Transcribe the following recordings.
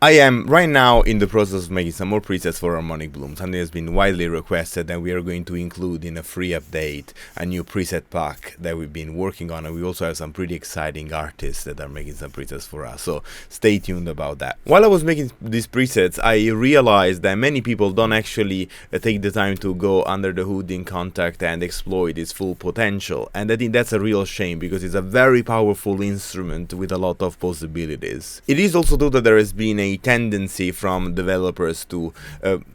I am right now in the process of making some more presets for Harmonic Bloom, something that's been widely requested, and we are going to include in a free update a new preset pack that we've been working on, and we also have some pretty exciting artists that are making some presets for us, so stay tuned about that. While I was making these presets, I realized that many people don't actually take the time to go under the hood in Kontakt and exploit its full potential, and I think that's a real shame because it's a very powerful instrument with a lot of possibilities. It is also true that there has been a tendency from developers to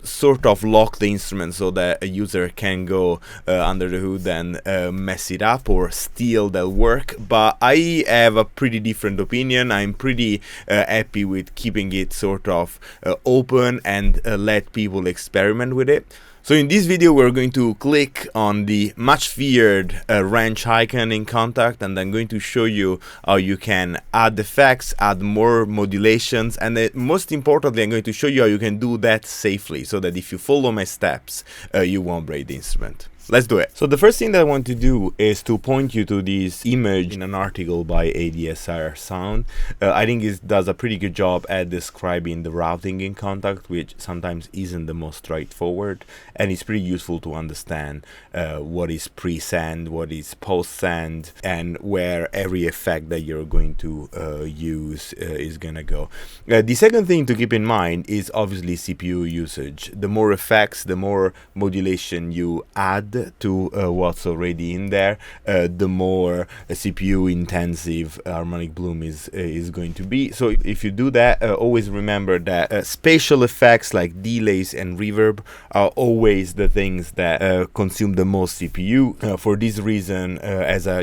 sort of lock the instrument so that a user can go under the hood and mess it up or steal their work, but I have a pretty different opinion. I'm pretty happy with keeping it sort of open and let people experiment with it. So in this video we're going to click on the much feared wrench icon in Kontakt, and I'm going to show you how you can add effects, add more modulations, and most importantly I'm going to show you how you can do that safely so that if you follow my steps you won't break the instrument. Let's do it. So the first thing that I want to do is to point you to this image in an article by ADSR Sound. I think it does a pretty good job at describing the routing in Kontakt, which sometimes isn't the most straightforward, and it's pretty useful to understand what is pre-send, what is post-send, and where every effect that you're going to use is gonna go. The second thing to keep in mind is obviously CPU usage. The more effects, the more modulation you add to what's already in there, the more CPU intensive Harmonic Bloom is going to be. So if you do that, always remember that spatial effects like delays and reverb are always the things that consume the most CPU. For this reason,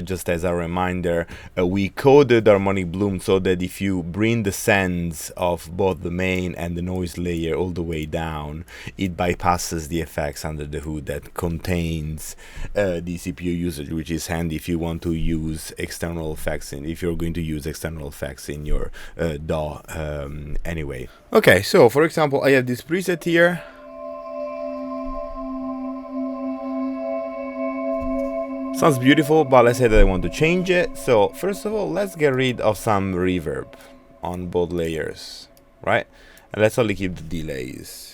just as a reminder, we coded Harmonic Bloom so that if you bring the sends of both the main and the noise layer all the way down, it bypasses the effects under the hood that contain the CPU usage, which is handy if you want to use external effects and if you're going to use external effects in your DAW anyway. Okay, so for example, I have this preset here. Sounds beautiful, but let's say that I want to change it. So first of all, let's get rid of some reverb on both layers, right? And let's only keep the delays.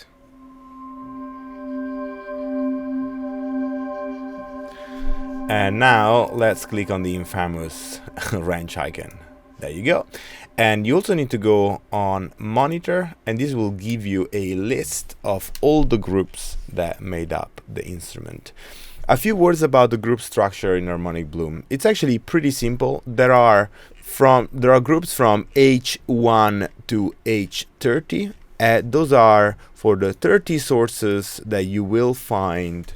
And now let's click on the infamous wrench icon. There you go. And you also need to go on monitor, and this will give you a list of all the groups that made up the instrument. A few words about the group structure in Harmonic Bloom. It's actually pretty simple. There are groups from H1 to H30. Those are for the 30 sources that you will find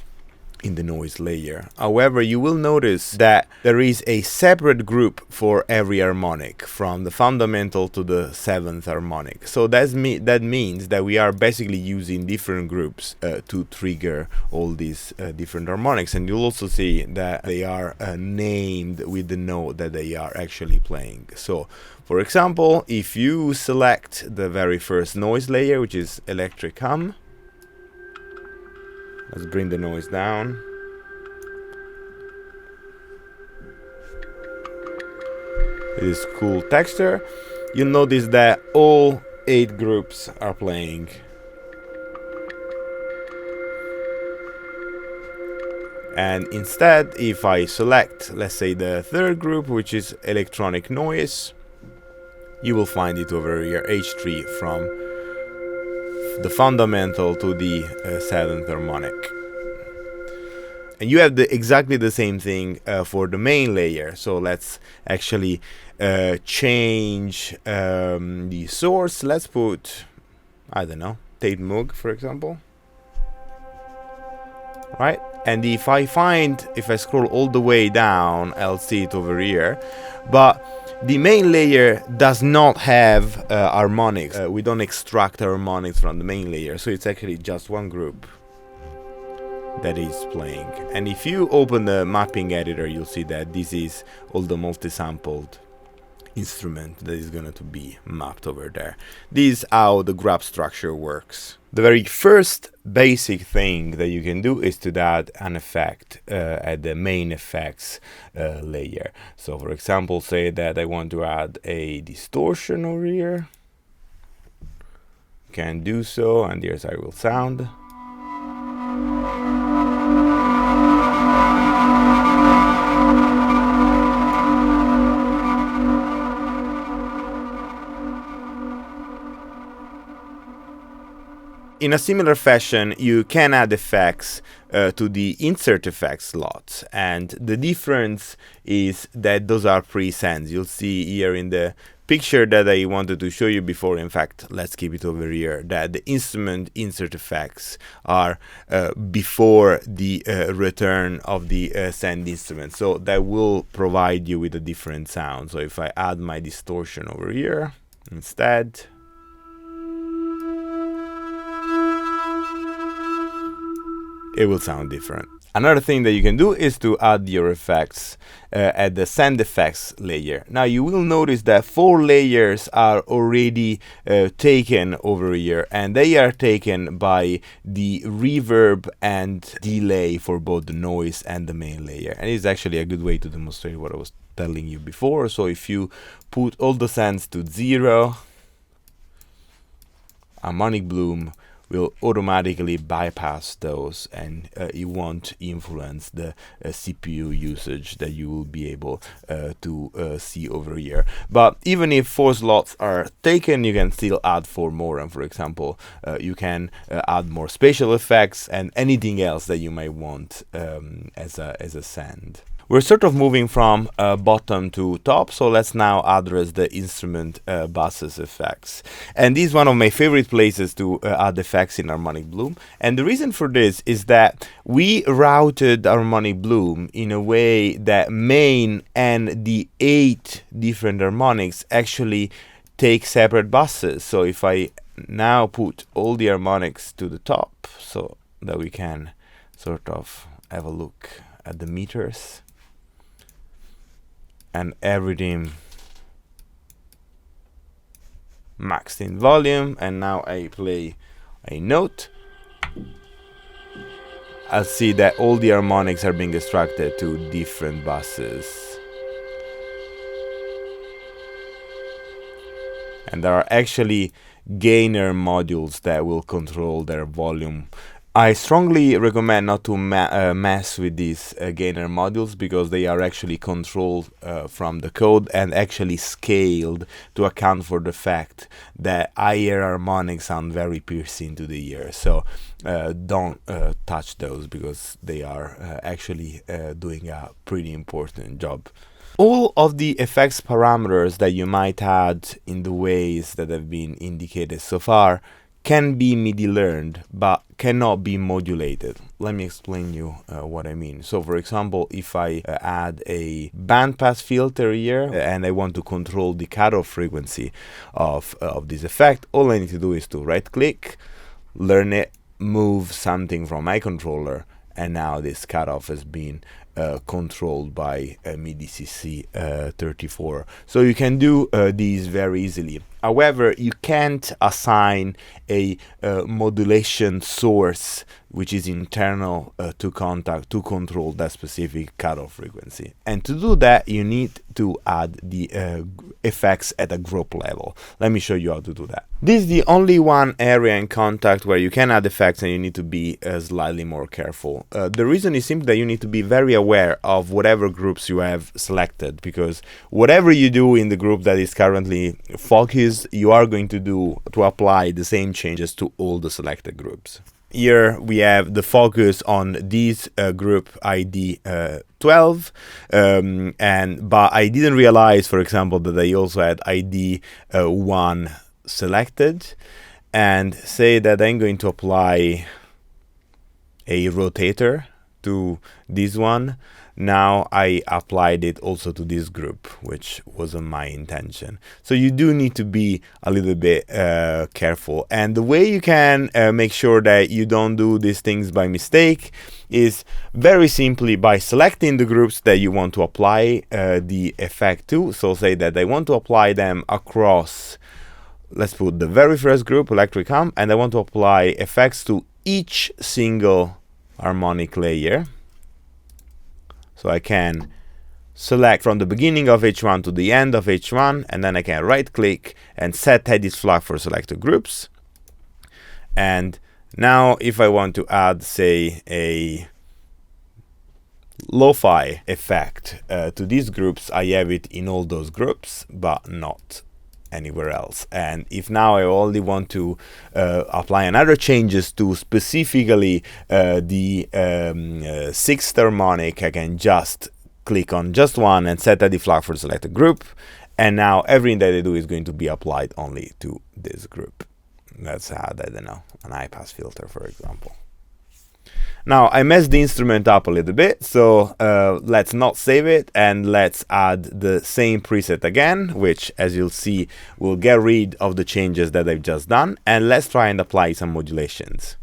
in the noise layer. However, you will notice that there is a separate group for every harmonic, from the fundamental to the 7th harmonic. So that means that we are basically using different groups to trigger all these different harmonics, and you'll also see that they are named with the note that they are actually playing. So for example, if you select the very first noise layer, which is electric hum, let's bring the noise down. It is cool texture. You'll notice that all 8 groups are playing. And instead, if I select, let's say, the 3rd group, which is electronic noise, you will find it over here, H3, from the fundamental to the 7th harmonic. And you have exactly the same thing for the main layer. So let's actually change the source. Let's put, I don't know, Tate Moog, for example. Right? And if I scroll all the way down, I'll see it over here. But the main layer does not have harmonics. We don't extract harmonics from the main layer, so it's actually just one group that is playing. And if you open the mapping editor, you'll see that this is all the multi-sampled instrument that is going to be mapped over there. This is how the graph structure works. The very first basic thing that you can do is to add an effect at the main effects layer. So for example, say that I want to add a distortion over here. can do so, and here's how it will sound. In a similar fashion, you can add effects to the insert effects slot, and the difference is that those are presends. You'll see here in the picture that I wanted to show you before. In fact, let's keep it over here, that the instrument insert effects are before the return of the send instrument, so that will provide you with a different sound. So if I add my distortion over here instead, it will sound different. Another thing that you can do is to add your effects at the send effects layer. Now you will notice that 4 layers are already taken over here, and they are taken by the reverb and delay for both the noise and the main layer. And it's actually a good way to demonstrate what I was telling you before. So if you put all the sends to 0, Harmonic Bloom will automatically bypass those, and it won't influence the CPU usage that you will be able to see over here. But even if 4 slots are taken, you can still add 4 more, and for example you can add more spatial effects and anything else that you might want as a send. We're sort of moving from bottom to top, so let's now address the instrument buses effects. And this is one of my favorite places to add effects in Harmonic Bloom. And the reason for this is that we routed Harmonic Bloom in a way that main and the 8 different harmonics actually take separate buses. So if I now put all the harmonics to the top, so that we can sort of have a look at the meters, and everything maxed in volume, and now I play a note, I'll see that all the harmonics are being extracted to different buses. And there are actually gainer modules that will control their volume. I strongly recommend not to mess with these gainer modules, because they are actually controlled from the code and actually scaled to account for the fact that higher harmonics sound very piercing to the ear. So don't touch those, because they are actually doing a pretty important job. All of the effects parameters that you might add in the ways that have been indicated so far can be MIDI learned, but cannot be modulated. Let me explain you what I mean. So for example, if I add a bandpass filter here and I want to control the cutoff frequency of this effect, all I need to do is to right click, learn it, move something from my controller, and now this cutoff has been controlled by MIDI CC 34. So you can do these very easily. However, you can't assign a modulation source which is internal to Kontakt to control that specific cutoff frequency. And to do that, you need to add the effects at a group level. Let me show you how to do that. This is the only one area in Kontakt where you can add effects, and you need to be slightly more careful. The reason is simply that you need to be very aware of whatever groups you have selected, because whatever you do in the group that is currently focused, you are going to apply the same changes to all the selected groups. Here we have the focus on this group ID 12, but I didn't realize, for example, that I also had ID 1 selected, and say that I'm going to apply a rotator to this one. Now I applied it also to this group, which wasn't my intention. So you do need to be a little bit careful. And the way you can make sure that you don't do these things by mistake is very simply by selecting the groups that you want to apply the effect to. So say that I want to apply them across, let's put the very first group, electric hum, and I want to apply effects to each single harmonic layer. So I can select from the beginning of H1 to the end of H1, and then I can right click and set edit flag for selected groups. And now if I want to add, say, a lo-fi effect to these groups, I have it in all those groups, but not anywhere else. And if now I only want to apply another changes to specifically the sixth harmonic, I can just click on just one and set a flag for select a group, and now everything that I do is going to be applied only to this group. Let's add, I don't know, an high pass filter, for example. Now I messed the instrument up a little bit, so let's not save it, and let's add the same preset again, which, as you'll see, will get rid of the changes that I've just done, and let's try and apply some modulations.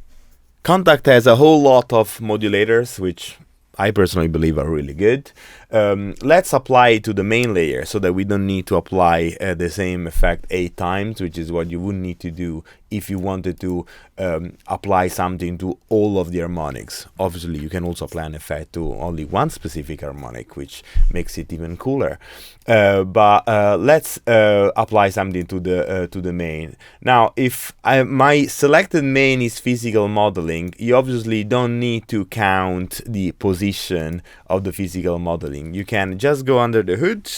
Kontakt has a whole lot of modulators, which I personally believe are really good. Let's apply it to the main layer so that we don't need to apply the same effect 8 times, which is what you would need to do if you wanted to apply something to all of the harmonics. Obviously, you can also apply an effect to only one specific harmonic, which makes it even cooler. But let's apply something to the main. Now, if my selected main is physical modeling, you obviously don't need to count the position of the physical modeling. You can just go under the hood,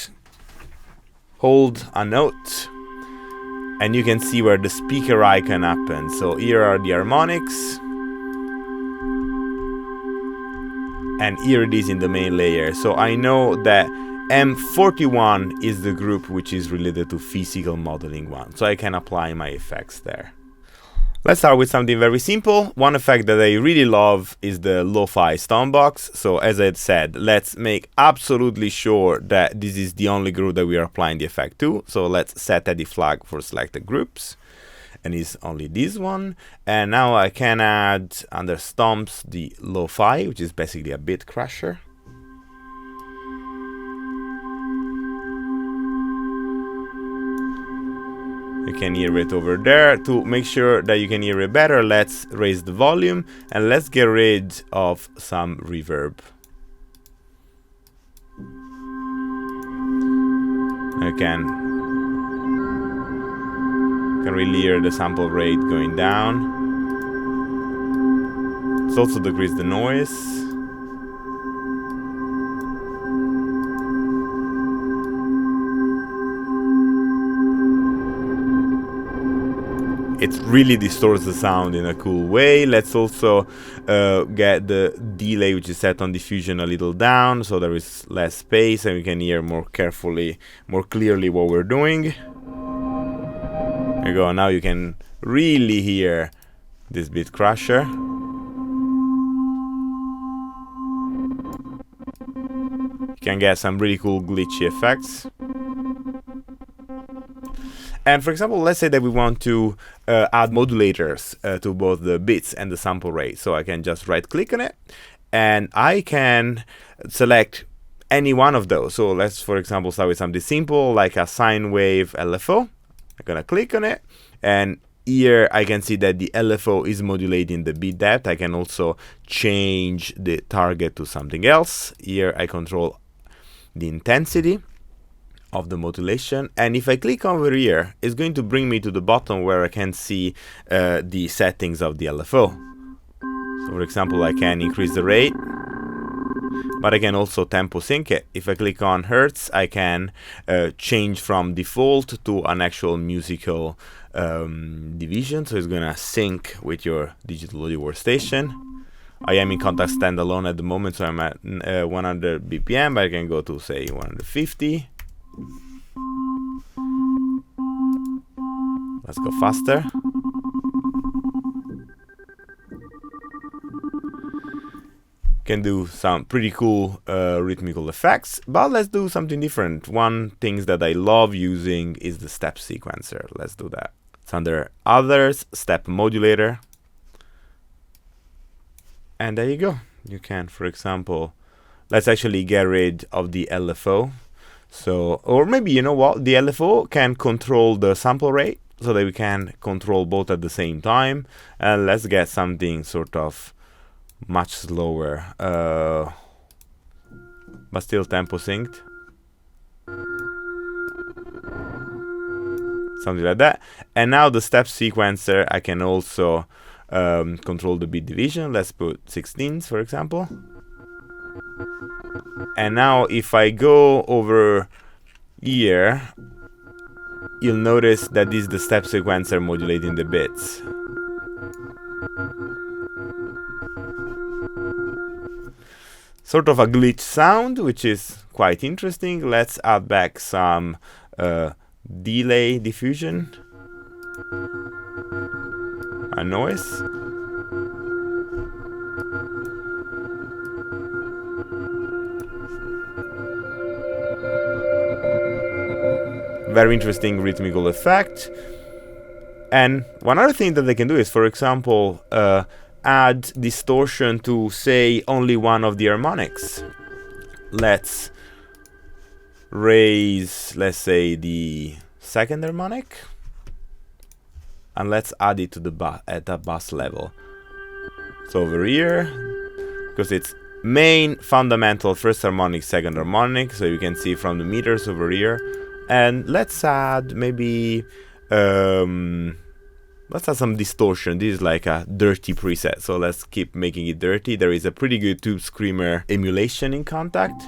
hold a note, and you can see where the speaker icon happens. So here are the harmonics, and here it is in the main layer. So I know that M41 is the group which is related to physical modeling one, so I can apply my effects there. Let's start with something very simple. One effect that I really love is the LoFi Stonebox. So as I said, let's make absolutely sure that this is the only group that we are applying the effect to. So let's set the flag for selected groups, and it's only this one. And now I can add under stomps the LoFi, which is basically a bit crusher. You can hear it over there. To make sure that you can hear it better, let's raise the volume and let's get rid of some reverb. I can really hear the sample rate going down. Let's also decrease the noise. It really distorts the sound in a cool way. Let's also get the delay, which is set on diffusion, a little down, so there is less space and we can hear more clearly what we're doing. There you go. Now you can really hear this bit crusher. You can get some really cool glitchy effects. And for example, let's say that we want to add modulators to both the bits and the sample rate. So I can just right click on it and I can select any one of those. So let's, for example, start with something simple like a sine wave LFO. I'm gonna click on it, and here I can see that the LFO is modulating the bit depth. I can also change the target to something else. Here I control the intensity of the modulation, and if I click over here, it's going to bring me to the bottom where I can see the settings of the LFO. So for example, I can increase the rate, but I can also tempo sync it. If I click on Hertz, I can change from default to an actual musical division, so it's gonna sync with your digital audio workstation. I am in Kontakt standalone at the moment, so I'm at 100 BPM, but I can go to, say, 150. Let's go faster. Can do some pretty cool rhythmical effects, but let's do something different. One thing that I love using is the step sequencer. Let's do that. It's under Others, Step Modulator. And there you go. You can, for example, let's actually get rid of the LFO. So, or maybe, you know what, the LFO can control the sample rate so that we can control both at the same time. And let's get something sort of much slower, but still tempo synced. something like that. And now the step sequencer, I can also control the bit division. Let's put 16s, for example. And now if I go over here, you'll notice that this is the step sequencer modulating the bits. Sort of a glitch sound, which is quite interesting. Let's add back some delay diffusion and noise. Very interesting rhythmical effect. And one other thing that they can do is, for example, add distortion to, say, only one of the harmonics. Let's raise, let's say, the second harmonic, and let's add it to the at the bass level. So over here, because it's main, fundamental, first harmonic, second harmonic, so you can see from the meters over here. And let's add maybe let's add some distortion. This is like a dirty preset, so let's keep making it dirty. There is a pretty good Tube Screamer emulation in Kontakt.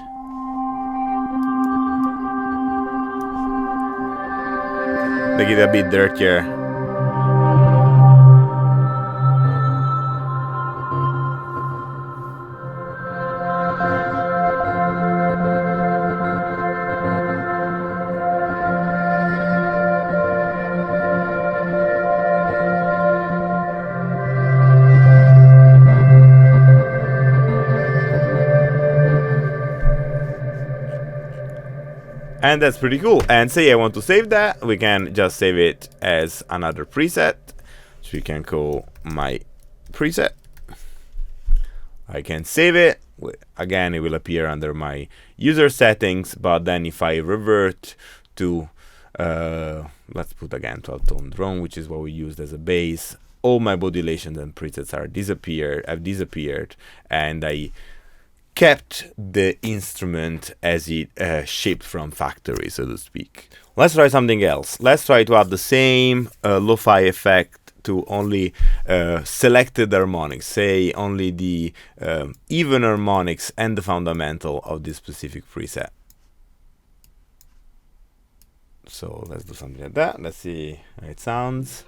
Make it a bit dirtier. And that's pretty cool. And say I want to save that, we can just save it as another preset. So we can call my preset. I can save it. Again, it will appear under my user settings, but then if I revert to, let's put again 12-tone drone, which is what we used as a base, all my modulations and presets have disappeared, and I kept the instrument as it shipped from factory, so to speak. Let's try something else. Let's try to add the same lo-fi effect to only selected harmonics, say only the even harmonics and the fundamental of this specific preset. So let's do something like that. Let's see how it sounds.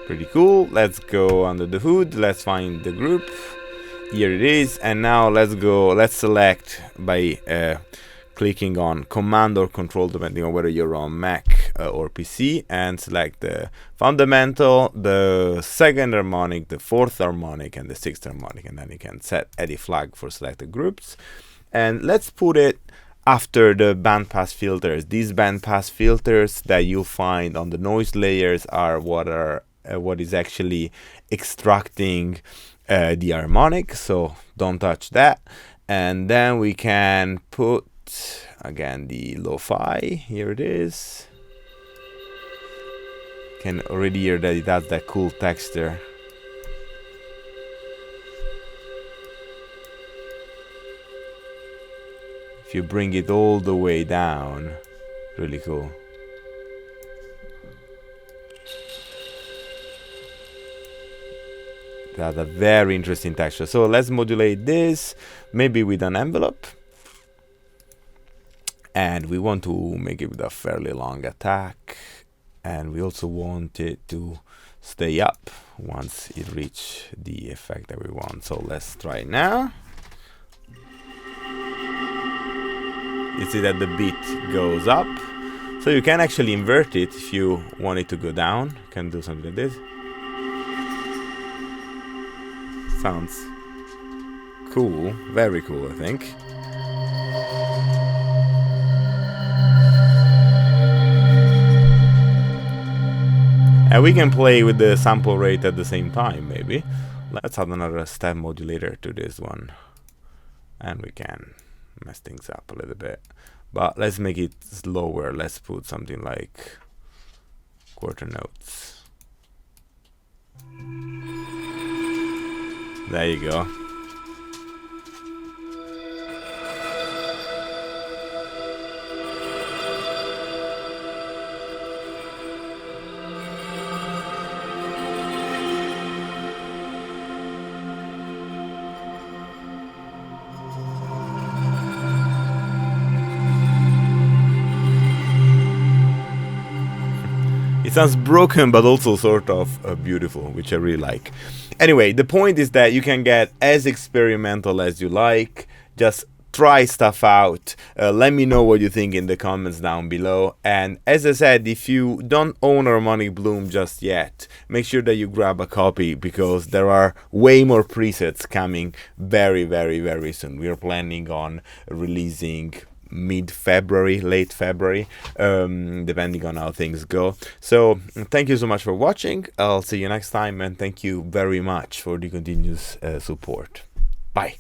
Pretty cool. Let's go under the hood. Let's find the group. Here it is. And now let's go. Let's select by clicking on Command or Control, depending on whether you're on Mac or PC, and select the fundamental, the second harmonic, the fourth harmonic, and the sixth harmonic. And then you can set edit flag for selected groups. And let's put it after the bandpass filters. These bandpass filters that you'll find on the noise layers are what is actually extracting the harmonic, so don't touch that. And then we can put again the lo-fi. Here it is. Can already hear that it has that cool texture. If you bring it all the way down, really cool. That's a very interesting texture. So let's modulate this, maybe with an envelope. And we want to make it with a fairly long attack. And we also want it to stay up once it reaches the effect that we want. So let's try it now. You see that the beat goes up. So you can actually invert it if you want it to go down. You can do something like this. Sounds cool, very cool, I think. And we can play with the sample rate at the same time, maybe. Let's add another step modulator to this one. And we can mess things up a little bit. But let's make it slower. Let's put something like quarter notes. There you go. sounds broken, but also sort of beautiful, which I really like. Anyway, the point is that you can get as experimental as you like. Just try stuff out. Let me know what you think in the comments down below. And as I said, if you don't own Harmonic Bloom just yet, make sure that you grab a copy, because there are way more presets coming very, very, very soon. We are planning on releasing mid-February, late February, depending on how things go. So thank you so much for watching. I'll see you next time, and thank you very much for the continuous support. Bye.